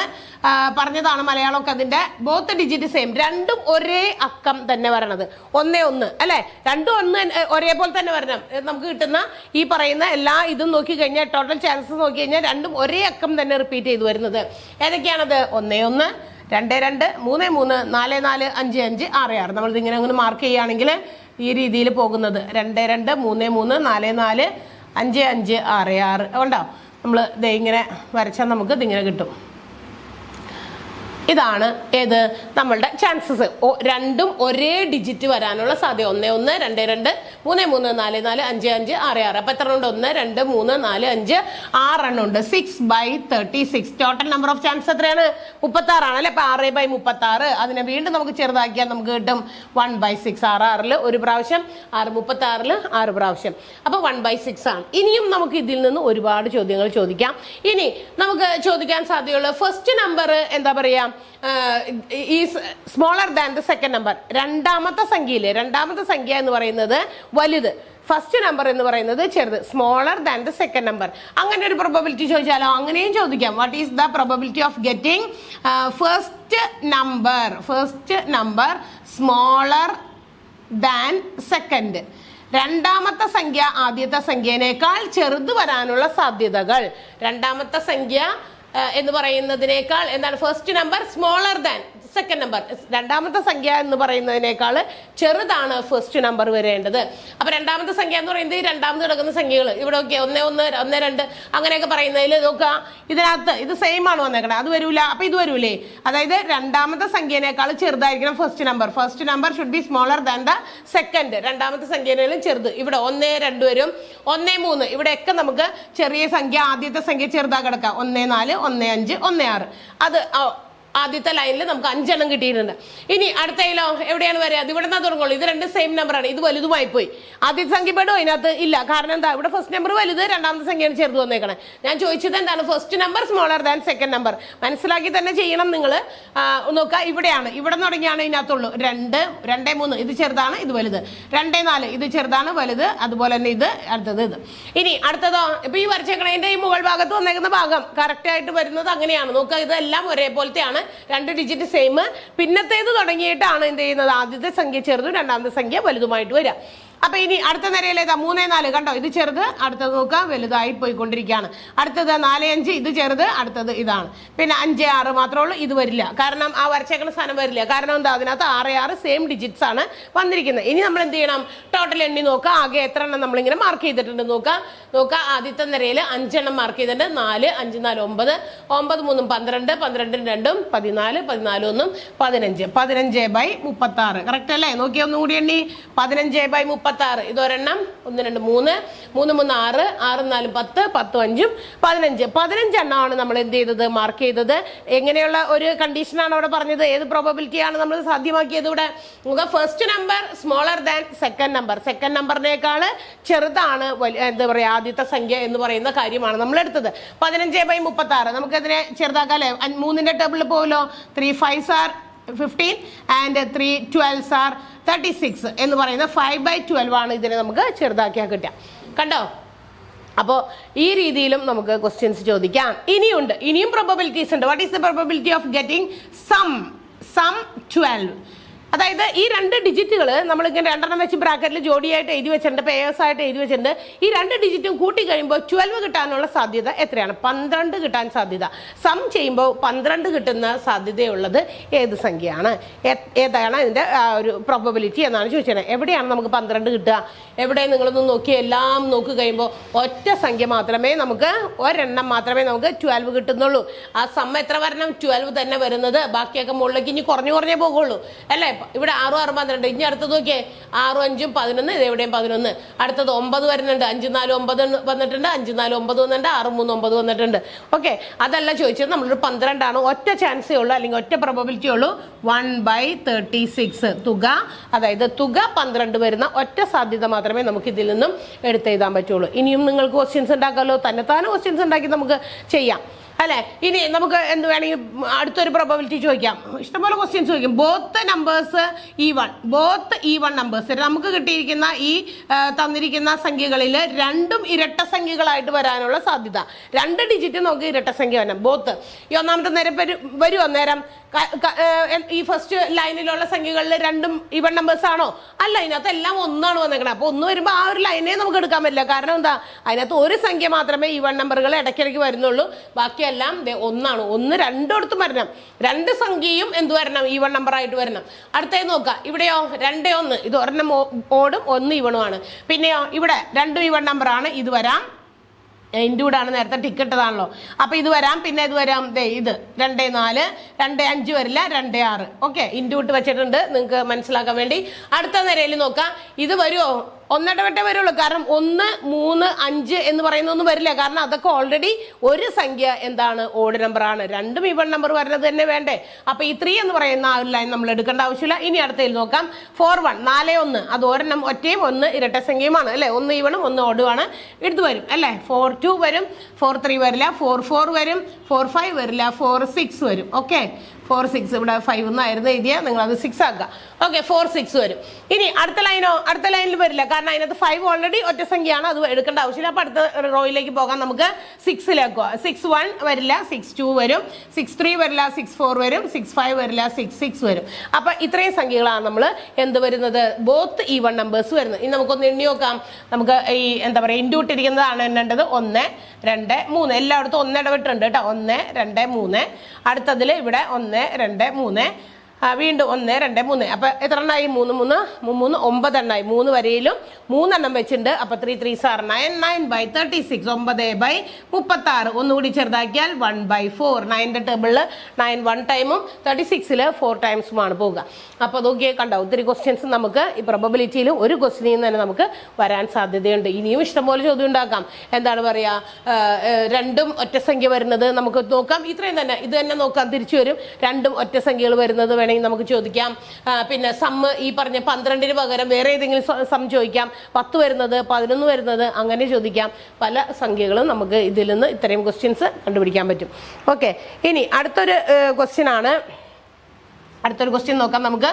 പറഞ്ഞതാണ് മലയാളമൊക്കെ. അതിന്റെ ബോത്ത് ഡിജിറ്റ് സെയിം, രണ്ടും ഒരേ അക്കം തന്നെ വരണത്. 1 1 അല്ലെ. രണ്ടും ഒരേപോലെ തന്നെ വരണം. നമുക്ക് കിട്ടുന്ന ഈ പറയുന്ന എല്ലാ ഇതും നോക്കി കഴിഞ്ഞാൽ, ടോട്ടൽ ചാൻസസ് നോക്കി കഴിഞ്ഞാൽ രണ്ടും ഒരേ അക്കം തന്നെ റിപ്പീറ്റ് ചെയ്ത് വരുന്നത്. ഏതൊക്കെയാണത്? 1 1, 2 2, 3 3, 4 4, 5 5, 6 6. നമ്മൾ ഇതിങ്ങനെ അങ്ങനെ മാർക്ക് ചെയ്യുകയാണെങ്കിൽ ഈ രീതിയിൽ പോകുന്നത് 2 2, 3 3, 4 4, 5 5, 6 6 ഉണ്ടോ? നമ്മൾ ഇങ്ങനെ വരച്ചാൽ നമുക്ക് ഇതിങ്ങനെ കിട്ടും. ഇതാണ് ഏത്? നമ്മളുടെ ചാൻസസ്. രണ്ടും ഒരേ ഡിജിറ്റ് വരാനുള്ള സാധ്യത. 1 1, 2 2, 3 3, 4 4, 5 5, 6 6. അപ്പൊ എത്ര ഉണ്ട്? 1 2 3 4 5 6 എണ്ണം ഉണ്ട്. 6/36. ടോട്ടൽ നമ്പർ ഓഫ് ചാൻസ് എത്രയാണ്? 36 ആണ് അല്ലെ. അപ്പൊ 6/36. അതിനെ വീണ്ടും നമുക്ക് ചെറുതാക്കിയാൽ നമുക്ക് കിട്ടും 1/6. 6 6 ഒരു പ്രാവശ്യം, 6 36 6 പ്രാവശ്യം. അപ്പൊ 1/6 ആണ്. ഇനിയും നമുക്ക് ഇതിൽ നിന്ന് ഒരുപാട് ചോദ്യങ്ങൾ ചോദിക്കാം. ഇനി നമുക്ക് ചോദിക്കാൻ സാധ്യതയുള്ള ഫസ്റ്റ് നമ്പർ എന്താ പറയാ? Is smaller than the second number. രണ്ടാമത്തെ സംഖ്യ എന്ന് പറയുന്നത് വലുത്, ഫസ്റ്റ് നമ്പർ എന്ന് പറയുന്നത് ചെറുത്. Smaller than the second number. അങ്ങനെ ഒരു പ്രോബബിലിറ്റി ചോദിച്ചാലോ? അങ്ങനെയും ചോദിക്കാം. What is the probability of getting first number smaller than second? രണ്ടാമത്തെ സംഖ്യ ആദ്യത്തെ സംഖ്യയേക്കാൾ ചെറുത് വരാനുള്ള സാധ്യതകൾ. രണ്ടാമത്തെ സംഖ്യ എന്ന് പറയുന്നതിനേക്കാൾ എന്താണ്? First number smaller than second number. രണ്ടാമത്തെ സംഖ്യ എന്ന് പറയുന്നതിനേക്കാൾ ചെറുതാണ് ഫസ്റ്റ് നമ്പർ വരേണ്ടത്. അപ്പൊ രണ്ടാമത്തെ സംഖ്യ എന്ന് പറയുന്നത് രണ്ടാമത് കിടക്കുന്ന സംഖ്യകൾ ഇവിടെ ഒക്കെ 1 1, 1 2 അങ്ങനെയൊക്കെ പറയുന്നതിൽ നോക്കുക, ഇതിനകത്ത് ഇത് സെയിം ആണ് വന്നേക്കണേ. അത് വരൂല. അപ്പൊ ഇത് വരൂലേ? അതായത് രണ്ടാമത്തെ സംഖ്യനേക്കാൾ ചെറുതായിരിക്കണം first number. First number should be smaller than the second. രണ്ടാമത്തെ സംഖ്യയിലും ചെറുത്. ഇവിടെ 1 2 വരും, 1 3. ഇവിടെയൊക്കെ നമുക്ക് ചെറിയ സംഖ്യ ആദ്യത്തെ സംഖ്യ ചെറുതാ കിടക്കാം. 1 4, 1 5, 1 6. അത് ആദ്യത്തെ ലൈനിൽ നമുക്ക് 5 എണ്ണം കിട്ടിയിട്ടുണ്ട്. ഇനി അടുത്തയിലോ എവിടെയാണ് വരിക? അത് ഇവിടെ നിന്നാ തുടങ്ങുള്ളൂ. ഇത് രണ്ട് സെയിം നമ്പറാണ്. ഇത് വലുതുമായി പോയി. ആദ്യത്തെ സംഖ്യ പെടും അതിനകത്ത് ഇല്ല. കാരണം എന്താ? ഇവിടെ ഫസ്റ്റ് നമ്പർ വലുത്, രണ്ടാമത്തെ സംഖ്യയാണ് ചെറുത് വന്നേക്കണേ. ഞാൻ ചോദിച്ചത് എന്താണ്? First number smaller than second number. മനസ്സിലാക്കി തന്നെ ചെയ്യണം നിങ്ങൾ. നോക്കുക, ഇവിടെയാണ്. ഇവിടെ തുടങ്ങിയാണ് ഇതിനകത്തുള്ളൂ. 2, 2, 3 ഇത് ചെറുതാണ്, ഇത് വലുത്. 2, 4 ഇത് ചെറുതാണ്, വലുത്. അതുപോലെ തന്നെ ഇത് അടുത്തത് ഇത്. ഇനി അടുത്തതോ? ഇപ്പൊ ഈ വരച്ചേക്കണതിന്റെ ഈ മുകൾ ഭാഗത്ത് വന്നേക്കുന്ന ഭാഗം കറക്റ്റ് ആയിട്ട് വരുന്നത് അങ്ങനെയാണ്. നോക്കുക, ഇതെല്ലാം ഒരേപോലത്തെയാണ്. 2 ഡിജിറ്റ് സെയിം. പിന്നത്തേത് തുടങ്ങിയിട്ടാണ് എന്ത് ചെയ്യുന്നത്? ആദ്യത്തെ സംഖ്യ ചെറുതും രണ്ടാമത്തെ സംഖ്യ വലുതുമായിട്ട് വരിക. അപ്പൊ ഇനി അടുത്ത നിരയിലേതാ? 3, 4 കണ്ടോ? ഇത് ചെറുത്, അടുത്തത് നോക്കുക വലുതായി പോയിക്കൊണ്ടിരിക്കുകയാണ്. അടുത്തത് 4, 5 ഇത് ചെറുത്, അടുത്തത് ഇതാണ്. പിന്നെ 5, 6 മാത്രമേ ഉള്ളൂ. ഇത് വരില്ല, കാരണം ആ വരച്ചേക്കുന്ന സാധനം വരില്ല. കാരണം എന്താ? അതിനകത്ത് 6, 6 സെയിം ഡിജിറ്റ്സ് ആണ് വന്നിരിക്കുന്നത്. ഇനി നമ്മൾ എന്ത് ചെയ്യണം? ടോട്ടൽ എണ്ണി നോക്കുക. ആകെ എത്ര എണ്ണം നമ്മളിങ്ങനെ മാർക്ക് ചെയ്തിട്ടുണ്ട് നോക്കുക. ആദ്യത്തെ നിരയിൽ 5 എണ്ണം മാർക്ക് ചെയ്തിട്ടുണ്ട്. 4, 5, 4 9, 9, 3 12, 12, 2 14, 14, 1 15, 15/36. കറക്റ്റ് അല്ലേ? നോക്കിയാൽ ഒന്നുകൂടി എണ്ണി. 15/36. ഇതൊരെണ്ണം. 1, 2, 3, 3, 3 6, 6, 4 10, 10, 5 15 എണ്ണമാണ് നമ്മൾ എന്ത് ചെയ്തത്? മാർക്ക് ചെയ്തത്. എങ്ങനെയുള്ള ഒരു കണ്ടീഷനാണ് അവിടെ പറഞ്ഞത്? ഏത് പ്രോബബിലിറ്റിയാണ് നമ്മൾ സാധ്യമാക്കിയത് ഇവിടെ? നമുക്ക് first number smaller than second number. Second നമ്പറിനേക്കാൾ ചെറുതാണ് എന്താ പറയുക ആദ്യത്തെ സംഖ്യ എന്ന് പറയുന്ന കാര്യമാണ് നമ്മൾ എടുത്തത്. 15/36. നമുക്കതിനെ ചെറുതാക്കാം അല്ലേ? 3ന്റെ ടേബിളിൽ പോകല്ലോ. 3 5s are 15 and 3 12s are 36 എന്ന് പറയുന്ന 5/12 ആണ് ഇതിനെ നമുക്ക് ചെറുതാക്കിയാൽ കിട്ടുക. കണ്ടോ? അപ്പോൾ ഈ രീതിയിലും നമുക്ക് ക്വസ്റ്റ്യൻസ് ചോദിക്കാം. ഇനിയും പ്രോബബിലിറ്റീസ് ഉണ്ട്. What is the probability of getting sum 12? അതായത് ഈ 2 ഡിജിറ്റുകൾ നമ്മളിങ്ങനെ 2 എണ്ണം വെച്ച് ബ്രാക്കറ്റിൽ ജോഡിയായിട്ട് എഴുതി വെച്ചിട്ടുണ്ട്, പേയേഴ്സ് ആയിട്ട് എഴുതി വെച്ചിട്ടുണ്ട്. ഈ 2 ഡിജിറ്റും കൂട്ടി കഴിയുമ്പോൾ 12 കിട്ടാനുള്ള സാധ്യത എത്രയാണ്? 12 കിട്ടാൻ സാധ്യത. സം ചെയ്യുമ്പോൾ 12 കിട്ടുന്ന സാധ്യതയുള്ളത് ഏത് സംഖ്യയാണ്? ഏതാണ് അതിൻ്റെ ഒരു പ്രോബബിലിറ്റി എന്നാണ് ചോദിച്ചത്. എവിടെയാണ് നമുക്ക് 12 കിട്ടുക? എവിടെ? നിങ്ങളൊന്ന് നോക്കി, എല്ലാം നോക്കി കഴിയുമ്പോൾ ഒറ്റ സംഖ്യ മാത്രമേ നമുക്ക്, ഒരെണ്ണം മാത്രമേ നമുക്ക് 12 കിട്ടുന്നുള്ളൂ. ആ സം എത്ര വരണം? 12 തന്നെ വരുന്നത്. ബാക്കിയൊക്കെ മുകളിലേക്ക് ഇനി കുറഞ്ഞേ പോകുള്ളൂ അല്ലേ? ഇവിടെ 6, 6, 12. ഇനി അടുത്തത് നോക്കിയേ. 6, 5, 11. ഇത് എവിടെയും 11. അടുത്തത് 9 വരുന്നുണ്ട്. 5, 4, 9 വന്നിട്ടുണ്ട്. 5, 4, 9 വന്നിട്ടുണ്ട്. 6, 3, 9 വന്നിട്ടുണ്ട്. ഓക്കെ, അതല്ല ചോദിച്ചത്. നമ്മളൊരു 12 ആണ്. ഒറ്റ ചാൻസേ ഉള്ളൂ, അല്ലെങ്കിൽ ഒറ്റ പ്രോബബിലിറ്റി ഉള്ളൂ. 1/36 തുക. അതായത് തുക 12 വരുന്ന ഒറ്റ സാധ്യത മാത്രമേ നമുക്ക് ഇതിൽ നിന്നും എടുത്തെഴുതാൻ പറ്റുള്ളൂ. ഇനിയും നിങ്ങൾക്ക് ക്വസ്റ്റ്യൻസ് ഉണ്ടാക്കാമല്ലോ. തന്നെത്താനെ ക്വസ്റ്റ്യൻസ് ഉണ്ടാക്കി നമുക്ക് ചെയ്യാം അല്ലെ? ഇനി നമുക്ക് എന്ത് വേണമെങ്കിൽ അടുത്തൊരു പ്രോബബിലിറ്റി ചോദിക്കാം. ഇഷ്ടംപോലെ ക്വസ്റ്റ്യൻസ് ചോദിക്കും. Both numbers even numbers. നമുക്ക് കിട്ടിയിരിക്കുന്ന ഈ തന്നിരിക്കുന്ന സംഖ്യകളിൽ രണ്ടും ഇരട്ട സംഖ്യകളായിട്ട് വരാനുള്ള സാധ്യത. 2 ഡിജിറ്റ് നമുക്ക് ഇരട്ട സംഖ്യ വരണം. ബോത്ത് ഈ ഒന്നാമത്തെ നേരം വരുമോ? നേരം ഈ ഫസ്റ്റ് ലൈനിലുള്ള സംഖ്യകളിൽ രണ്ടും ഈവൺ നമ്പേഴ്സ് ആണോ? അല്ല, ഇതിനകത്ത് എല്ലാം ഒന്നാണ് വന്നേക്കണം. അപ്പോൾ 1 വരുമ്പോൾ ആ ഒരു ലൈനെ നമുക്ക് എടുക്കാൻ പറ്റില്ല. കാരണം എന്താ? അതിനകത്ത് ഒരു സംഖ്യ മാത്രമേ ഈവൺ നമ്പറുകൾ ഇടയ്ക്കിടയ്ക്ക് വരുന്നുള്ളൂ. ബാക്കിയെല്ലാം 1 ആണ്. 1 രണ്ടിടത്തും വരണം. 2 സംഖ്യയും എന്ത് വരണം? ഈവൺ നമ്പർ ആയിട്ട് വരണം. അടുത്തത് നോക്കാം. ഇവിടെയോ 2, 1. ഇത് ഒരെണ്ണം ഓടും, 1 ഈവണുമാണ്. പിന്നെയോ ഇവിടെ 2 ഈവൺ നമ്പർ ആണ്. ഇത് വരാം. ഇൻഡൂടാണ്, നേരത്തെ ടിക്കറ്റതാണല്ലോ. അപ്പൊ ഇത് വരാം. പിന്നെ ഇത് വരാം. ഇത് 2, 4, 2, 5 വരില്ല. 2, 6. ഓക്കെ, ഇൻഡൂട്ട് വെച്ചിട്ടുണ്ട് നിങ്ങൾക്ക് മനസ്സിലാക്കാൻ വേണ്ടി. അടുത്ത നിരയിൽ നോക്കാം. ഇത് വരുമോ? ഒന്നിടവിട്ടേ വരുള്ളൂ. കാരണം 1, 3, 5 എന്ന് പറയുന്നൊന്നും വരില്ല. കാരണം അതൊക്കെ ഓൾറെഡി ഒരു സംഖ്യ എന്താണ്? ഓഡ് നമ്പറാണ്. 2 ഈവൺ നമ്പർ വരുന്നത് തന്നെ വേണ്ടേ? അപ്പൊ ഈ 3 എന്ന് പറയുന്ന ആ ഒരു ലൈൻ നമ്മൾ എടുക്കേണ്ട ആവശ്യമില്ല. ഇനി അടുത്തതിൽ നോക്കാം. 4, 1, 4, 1. അത് ഒരെണ്ണം ഒറ്റയും 1 ഇരട്ട സംഖ്യയുമാണ് അല്ലെ? 1 ഈവണും 1 ഓടുമാണ്. എടുത്ത് വരും അല്ലെ? 4, 2 വരും. 4, 3 വരില്ല. 4, 4 വരും. 4, 5 വരില്ല. 4, 6 വരും. ഓക്കെ, 4, 6. ഇവിടെ 5 എന്നായിരുന്നു എഴുതിയാൽ നിങ്ങളത് 6 ആക്കുക. ഓക്കെ, 4, 6 വരും. ഇനി അടുത്ത ലൈനോ? അടുത്ത ലൈനിൽ വരില്ല. കാരണം അതിനകത്ത് 5 ഓൾറെഡി ഒറ്റ സംഖ്യയാണ്. അത് എടുക്കേണ്ട ആവശ്യമില്ല. അപ്പൊ അടുത്ത റോയിലേക്ക് പോകാം. നമുക്ക് 6ലേക്ക് 6, 1 വരില്ല. 6, 2 വരും. 6, 3 വരില്ല. 6, 4 വരും. 6, 5 വരില്ല. 6, 6 വരും. അപ്പൊ ഇത്രയും സംഖ്യകളാണ് നമ്മൾ എന്ത് വരുന്നത്? ബോത്ത് ഈവൺ നമ്പേഴ്സ് വരുന്നത്. ഇനി നമുക്കൊന്ന് എണ്ണി നോക്കാം. നമുക്ക് ഈ എന്താ പറയുക ഇൻഡ്യൂട്ടിരിക്കുന്നതാണ് എണ്ണേണ്ടത്. 1, 2, 3. എല്ലായിടത്തും 1 ഇടവിട്ടുണ്ട് കേട്ടോ. 1, 2, 3. അടുത്തതിൽ ഇവിടെ 1, 2, 3. വീണ്ടും 1, 2, 3. അപ്പം എത്ര എണ്ണമായി? 3, 3, 3, 9 എണ്ണമായി. 3 വരയിലും 3 എണ്ണം വെച്ചിട്ടുണ്ട്. അപ്പം 3, 3 സാർ 9, 9/36, 9/36. ഒന്നുകൂടി ചെറുതാക്കിയാൽ 1/4. 9ന്റെ ടേബിളിൽ 9 1 ടൈമും 36ൽ 4 ടൈംസുമാണ് പോവുക. അപ്പോൾ അതൊക്കെ കണ്ടോ, ഒത്തിരി ക്വസ്റ്റ്യൻസ് നമുക്ക് ഈ പ്രോബബിലിറ്റിയിൽ ഒരു ക്വസ്റ്റ്യനിൽ നിന്ന് തന്നെ നമുക്ക് വരാൻ സാധ്യതയുണ്ട്. ഇനിയും ഇഷ്ടംപോലെ ചോദ്യം ഉണ്ടാക്കാം. എന്താണ് പറയുക, രണ്ടും ഒറ്റ സംഖ്യ വരുന്നത് നമുക്ക് നോക്കാം. ഇത്രയും തന്നെ, ഇത് തന്നെ നോക്കാം. തിരിച്ചു വരും. രണ്ടും ഒറ്റ സംഖ്യകൾ വരുന്നത് വേണമെങ്കിൽ നമുക്ക് ചോദിക്കാം. പിന്നെ സമ്മ് ഈ പറഞ്ഞ 12ന് പകരം വേറെ ഏതെങ്കിലും സം ചോദിക്കാം. 10 വരുന്നത്, 11 വരുന്നത്, അങ്ങനെ ചോദിക്കാം. പല സംഖ്യകളും നമുക്ക് ഇതിൽ നിന്ന് ഇത്രയും ക്വസ്റ്റ്യൻസ് കണ്ടുപിടിക്കാൻ പറ്റും. ഓക്കെ, ഇനി അടുത്തൊരു ക്വസ്റ്റ്യൻ നോക്കാം നമുക്ക്.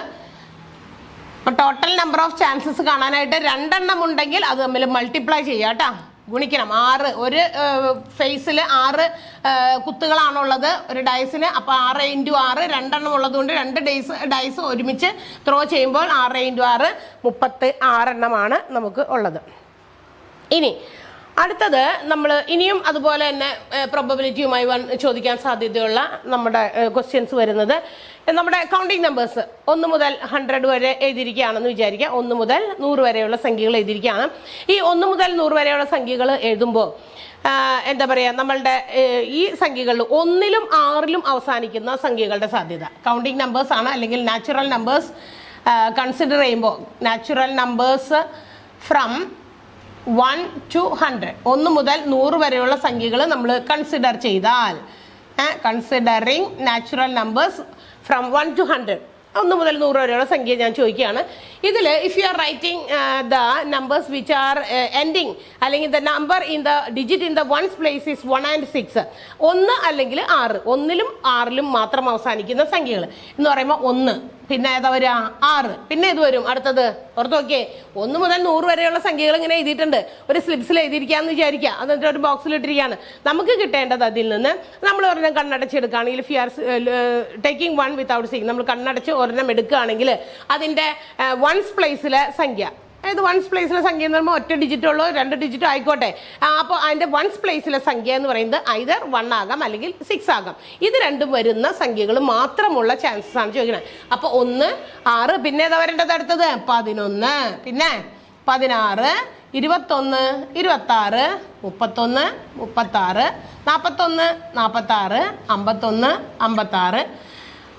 ടോട്ടൽ നമ്പർ ഓഫ് ചാൻസസ് കാണാനായിട്ട് 2 എണ്ണം ഉണ്ടെങ്കിൽ അത് തമ്മിൽ മൾട്ടിപ്ലൈ ചെയ്യാം കേട്ടോ, ഗുണിക്കണം. 6 ഒരു ഫേസിൽ 6 കുത്തുകളാണുള്ളത് ഒരു ഡൈസിന്. അപ്പോൾ 6 × 6 2 എണ്ണം ഉള്ളതുകൊണ്ട് 2 ഡൈസ് ഒരുമിച്ച് ത്രോ ചെയ്യുമ്പോൾ 6 × 6 36 എണ്ണമാണ് നമുക്ക് ഉള്ളത്. ഇനി അടുത്തത് നമ്മൾ ഇനിയും അതുപോലെ തന്നെ പ്രോബബിലിറ്റിയുമായി ചോദിക്കാൻ സാധ്യതയുള്ള നമ്മുടെ ക്വസ്റ്റ്യൻസ് വരുന്നത് നമ്മുടെ കൗണ്ടിങ് നമ്പേഴ്സ് 1 മുതൽ 100 വരെ എഴുതിയിരിക്കുകയാണെന്ന് വിചാരിക്കുക. 1 മുതൽ 100 വരെയുള്ള സംഖ്യകൾ എഴുതിയിരിക്കുകയാണ്. ഈ 1 മുതൽ 100 വരെയുള്ള സംഖ്യകൾ എഴുതുമ്പോൾ എന്താ പറയുക, നമ്മളുടെ ഈ സംഖ്യകളിൽ 1ലും 6ലും അവസാനിക്കുന്ന സംഖ്യകളുടെ സാധ്യത കൗണ്ടിങ് നമ്പേഴ്സ് ആണ്. അല്ലെങ്കിൽ നാച്ചുറൽ നമ്പേഴ്സ് കൺസിഡർ ചെയ്യുമ്പോൾ നാച്ചുറൽ നമ്പേഴ്സ് ഫ്രം 1 to 100, 1 മുതൽ 100 വരെയുള്ള സംഖ്യകൾ നമ്മൾ കൺസിഡർ ചെയ്താൽ, considering natural numbers from 1 to 100, 1 മുതൽ 100 വരെയുള്ള സംഖ്യ ഞാൻ ചോദിക്കുകയാണ്. ഇതിൽ if you are writing the numbers which are ending, അല്ലെങ്കിൽ the number in the digit in the ones place is 1 and 6, 1 അല്ലെങ്കിൽ 6, 1ലും 6ലും മാത്രം അവസാനിക്കുന്ന സംഖ്യകൾ എന്ന് പറയുമ്പോൾ 1, പിന്നെ ഏതാ വരിക 6, പിന്നെ ഇത് വരും അടുത്തത്. ഓർത്ത് നോക്കിയേ, 1 മുതൽ 100 വരെയുള്ള സംഖ്യകൾ ഇങ്ങനെ എഴുതിയിട്ടുണ്ട്. ഒരു സ്ലിപ്സിൽ എഴുതിയിരിക്കാന്ന് വിചാരിക്കുക, എന്നിട്ട് ഒരു ബോക്സിൽ ഇട്ടിരിക്കുകയാണ്. നമുക്ക് കിട്ടേണ്ടത് അതിൽ നിന്ന് നമ്മൾ ഒരെണ്ണം കണ്ണടച്ചെടുക്കുകയാണെങ്കിൽ, if you are taking 1 without seeing, നമ്മൾ കണ്ണടച്ച് ഒരെണ്ണം എടുക്കുകയാണെങ്കിൽ അതിൻ്റെ വൺസ് പ്ലേസിലെ സംഖ്യ, അതായത് വൺസ് പ്ലേസിലെ സംഖ്യ എന്ന് പറയുമ്പോൾ ഒറ്റ ഡിജിറ്റ് ഉള്ളോ 2 ഡിജിറ്റോ ആയിക്കോട്ടെ. അപ്പോൾ അതിൻ്റെ വൺസ് പ്ലേസിലെ സംഖ്യ എന്ന് പറയുന്നത് ഐദർ 1 ആകാം അല്ലെങ്കിൽ 6 ആകാം. ഇത് രണ്ടും വരുന്ന സംഖ്യകൾ മാത്രമുള്ള ചാൻസസ് ആണ് ചോദിക്കുന്നത്. അപ്പോൾ 1, 6, പിന്നെ ഏതാ വരേണ്ടത് അടുത്തത് 11, പിന്നെ 16, 21, 26, 31, 36, 41, 46, 51, 56,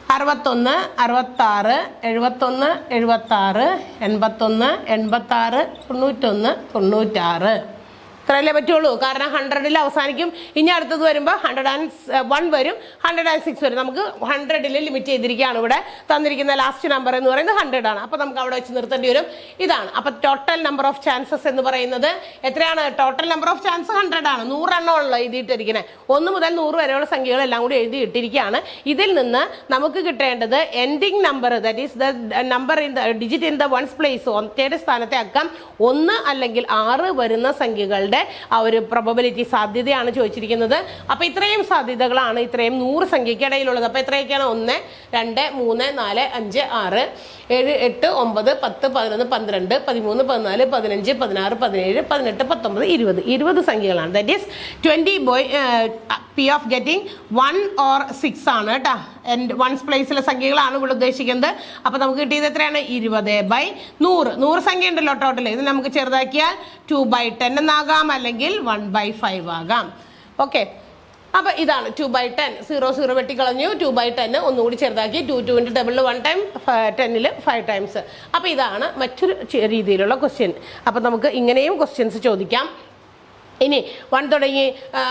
61, 66, 71, 76, 81, 86, 91, 96. ഇത്രയല്ലേ പറ്റുള്ളൂ. കാരണം 100ൽ അവസാനിക്കും. ഇനി അടുത്തത് വരുമ്പോൾ 101 വരും, 106 വരും. നമുക്ക് 100ൽ ലിമിറ്റ് ചെയ്തിരിക്കുകയാണ്. ഇവിടെ തന്നിരിക്കുന്ന ലാസ്റ്റ് നമ്പർ എന്ന് പറയുന്നത് 100 ആണ്. അപ്പോൾ നമുക്ക് അവിടെ വെച്ച് നിർത്തേണ്ടി വരും. ഇതാണ് അപ്പോൾ ടോട്ടൽ നമ്പർ ഓഫ് ചാൻസസ് എന്ന് പറയുന്നത് എത്രയാണ്? ടോട്ടൽ നമ്പർ ഓഫ് ചാൻസ് 100 ആണ്. 100 എണ്ണമുള്ള എഴുതിയിട്ടിരിക്കുന്നത്. 1 മുതൽ 100 വരെയുള്ള സംഖ്യകളെല്ലാം കൂടി എഴുതി ഇട്ടിരിക്കുകയാണ്. ഇതിൽ നിന്ന് നമുക്ക് കിട്ടേണ്ടത് ending number, that is the number in the digit in the ones place, ഒറ്റയുടെ സ്ഥാനത്തെ അക്കം 1 അല്ലെങ്കിൽ 6 വരുന്ന സംഖ്യകളുടെ ആ ഒരു പ്രോബബിലിറ്റി സാധ്യതയാണ് ചോദിച്ചിരിക്കുന്നത്. അപ്പോൾ ഇത്രയും സാധ്യതകളാണ് ഇത്രയും 100 സംഖ്യയ്ക്കിടയിലുള്ളത്. അപ്പോൾ എത്രയൊക്കെയാണ്? 1, 2, 3, 4, 5, 6, 7, 8, 9, 10, 11, 12, 13, 14, 15, 16, 17, 18, 19, 20 സംഖ്യകളാണ്. That is 20 P of getting 1 or 6 ആണ് കേട്ടോ. വൺസ് പ്ലേസിലെ സംഖ്യകളാണ് ഇവിടെ ഉദ്ദേശിക്കുന്നത്. അപ്പോൾ നമുക്ക് കിട്ടിയത് എത്രയാണ്? 20/100. 100 സംഖ്യ ഉണ്ടല്ലോ ടോട്ടൽ. ഇത് നമുക്ക് ചെറുതാക്കിയാൽ 2/10 എന്നാകാം, അല്ലെങ്കിൽ 1/5 ആകാം. ഓക്കെ, അപ്പോൾ ഇതാണ് 2/10. 0 വെട്ടിക്കളഞ്ഞു. 2/10 ഒന്നുകൂടി ചെറുതാക്കി 2ന്റെ ടേബിളിൽ 1 ടൈം, 10ൽ 5 ടൈംസ്. അപ്പോൾ ഇതാണ് മറ്റൊരു രീതിയിലുള്ള ക്വസ്റ്റ്യൻ. അപ്പോൾ നമുക്ക് ഇങ്ങനെയും ക്വസ്റ്റ്യൻസ് ചോദിക്കാം. ഇനി 1 തുടങ്ങി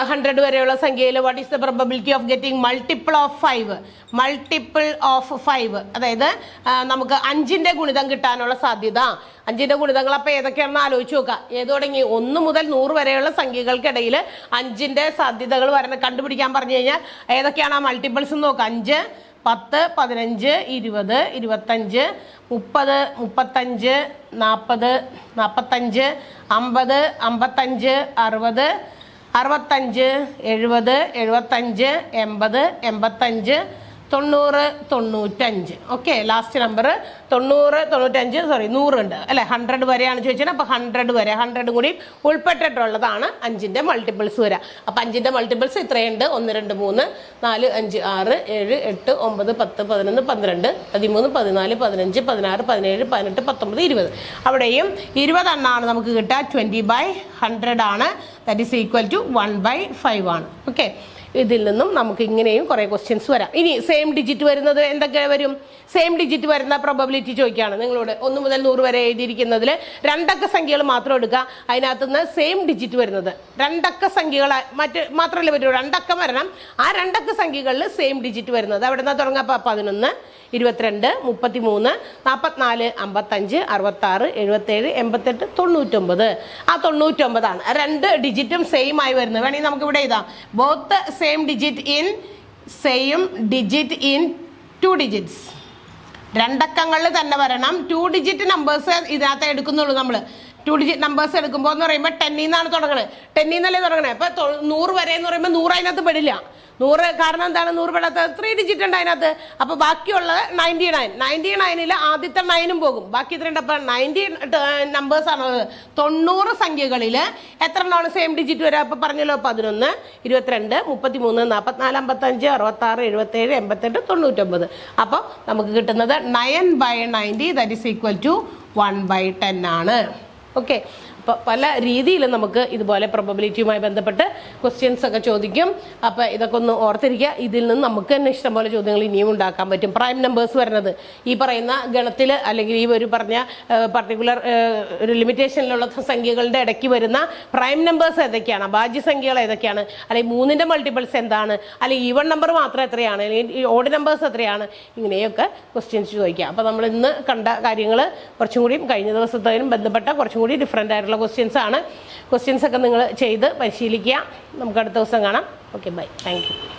100 വരെയുള്ള സംഖ്യയിൽ what is the probability of getting multiple of 5? Multiple of 5, അതായത് നമുക്ക് 5ന്റെ ഗുണിതം കിട്ടാനുള്ള സാധ്യത. 5ന്റെ ഗുണിതങ്ങൾ അപ്പോൾ ഏതൊക്കെയാണെന്ന് ആലോചിച്ച് നോക്കുക. ഏത് തുടങ്ങി 1 മുതൽ 100 വരെയുള്ള സംഖ്യകൾക്കിടയിൽ 5ന്റെ സാധ്യതകൾ കണ്ടുപിടിക്കാൻ പറഞ്ഞു കഴിഞ്ഞാൽ ഏതൊക്കെയാണ് ആ മൾട്ടിപ്പിൾസ് എന്ന് നോക്കുക. 5, 10, 15, 20, 25, 30, 35, 40, 45, 50, 55, 60, 65, 70, 75, 80, 85, 90, 95. ഓക്കെ, ലാസ്റ്റ് നമ്പർ 90, 95, 100 ഉണ്ട് അല്ലെ. 100 വരെയാണ് ചോദിച്ചത്. അപ്പോൾ 100 വരെ, 100 കൂടി ഉൾപ്പെട്ടിട്ടുള്ളതാണ് 5ന്റെ മൾട്ടിപ്പിൾസ് വരിക. അപ്പോൾ 5ന്റെ മൾട്ടിപ്പിൾസ് ഇത്രയുണ്ട്: 1, 2, 3, 4, 5, 6, 7, 8, 9, 10, 11, 12, 13, 14, 15, 16, 17, 18, 19, 20. അവിടെയും 20 എണ്ണമാണ് നമുക്ക് കിട്ടുക. 20/100 ആണ്. ദാറ്റ് ഈസ് ഈക്വൽ ടു 1/5 ആണ്. ഓക്കെ, ഇതിൽ നിന്നും നമുക്ക് ഇങ്ങനെയും കുറേ ക്വസ്റ്റ്യൻസ് വരാം. ഇനി സെയിം ഡിജിറ്റ് വരുന്നത് എന്തൊക്കെ വരും? സെയിം ഡിജിറ്റ് വരുന്ന പ്രോബബിലിറ്റി ചോദിക്കുകയാണ് നിങ്ങളോട്. 1 മുതൽ 100 വരെ എഴുതിയിരിക്കുന്നതിൽ 2 അക്ക സംഖ്യകൾ മാത്രം എടുക്കുക. അതിനകത്തുനിന്ന് സെയിം ഡിജിറ്റ് വരുന്നത് 2 അക്ക സംഖ്യകൾ മാത്രമല്ലേ പറ്റൂ, 2 അക്കം വരണം. ആ 2 അക്ക സംഖ്യകളിൽ സെയിം ഡിജിറ്റ് വരുന്നത് എവിടെ നിന്നാണ് തുടങ്ങുക? 11, 22, 33, 44, 55, 66, 77, 88, 99. ആ 99 ആണ് 2 ഡിജിറ്റും സെയിം ആയി വരുന്നത്. വേണമെങ്കിൽ നമുക്ക് ഇവിടെ എഴുതാം: both same digit in 2 digits. 2 അക്കങ്ങളിൽ തന്നെ വരണം. 2 ഡിജിറ്റ് നമ്പേഴ്സ് ഇതിനകത്ത് എടുക്കുന്നുള്ളൂ. നമ്മൾ 2 ഡിജിറ്റ് നമ്പേഴ്സ് എടുക്കുമ്പോൾ എന്ന് പറയുമ്പോൾ 10 നിന്നാണ് തുടങ്ങണത്. 10 നിന്നല്ലേ തുടങ്ങണേ. അപ്പോൾ 100 വരെ എന്ന് പറയുമ്പോൾ 100 അതിനകത്ത് പെടില്ല. 100 കാരണം എന്താണ്? 100 പെടാത്തത് 3 ഡിജിറ്റ് ഉണ്ട് അതിനകത്ത്. അപ്പോൾ ബാക്കിയുള്ളത് 99. 99ൽ ആദ്യത്തെ 9ഉം പോകും. ബാക്കി ഇത്രയുണ്ട്. അപ്പോൾ 90 നമ്പേഴ്സാണ്. 90 സംഖ്യകളിൽ എത്ര എണ്ണമാണ് സെയിം ഡിജിറ്റ് വരിക? അപ്പോൾ പറഞ്ഞല്ലോ: 11, 22, 33, 44, 55, 66, 77, 88, 99. അപ്പോൾ നമുക്ക് കിട്ടുന്നത് 9/90, ദാറ്റ് ഈസ് ഈക്വൽ ടു 1/10 ആണ്. ഓക്കെ, അപ്പോൾ പല രീതിയിലും നമുക്ക് ഇതുപോലെ പ്രോബബിലിറ്റിയുമായി ബന്ധപ്പെട്ട് ക്വസ്റ്റ്യൻസ് ഒക്കെ ചോദിക്കും. അപ്പോൾ ഇതൊക്കെ ഒന്ന് ഓർത്തിരിക്കുക. ഇതിൽ നിന്ന് നമുക്ക് തന്നെ ഇഷ്ടംപോലെ ചോദ്യങ്ങൾ ഇനിയും ഉണ്ടാക്കാൻ പറ്റും. പ്രൈം നമ്പേഴ്സ് വരുന്നത് ഈ പറയുന്ന ഗണത്തിൽ അല്ലെങ്കിൽ ഈ ഒരു പറഞ്ഞ പർട്ടിക്കുലർ ഒരു ലിമിറ്റേഷനിലുള്ള സംഖ്യകളുടെ ഇടയ്ക്ക് വരുന്ന പ്രൈം നമ്പേഴ്സ് ഏതൊക്കെയാണ്, ഭാജ്യസംഖ്യകൾ ഏതൊക്കെയാണ്, അല്ലെങ്കിൽ 3ന്റെ മൾട്ടിപ്പിൾസ് എന്താണ്, അല്ലെങ്കിൽ ഈവൺ നമ്പർ മാത്രം എത്രയാണ്, അല്ലെങ്കിൽ ഓഡ് നമ്പേഴ്സ് എത്രയാണ്, ഇങ്ങനെയൊക്കെ ക്വസ്റ്റ്യൻസ് ചോദിക്കാം. അപ്പോൾ നമ്മൾ ഇന്ന് കണ്ട കാര്യങ്ങൾ കുറച്ചും കൂടി കഴിഞ്ഞ ദിവസത്തേനും ബന്ധപ്പെട്ട കുറച്ചും കൂടി ഡിഫറെൻ്റ് ആയിട്ടുള്ള ക്വസ്റ്റ്യൻസ് ആണ്. ക്വസ്റ്റ്യൻസ് ഒക്കെ നിങ്ങൾ ചെയ്ത് പരിശീലിക്കുക. നമുക്ക് അടുത്ത ദിവസം കാണാം. Okay, bye. Thank U.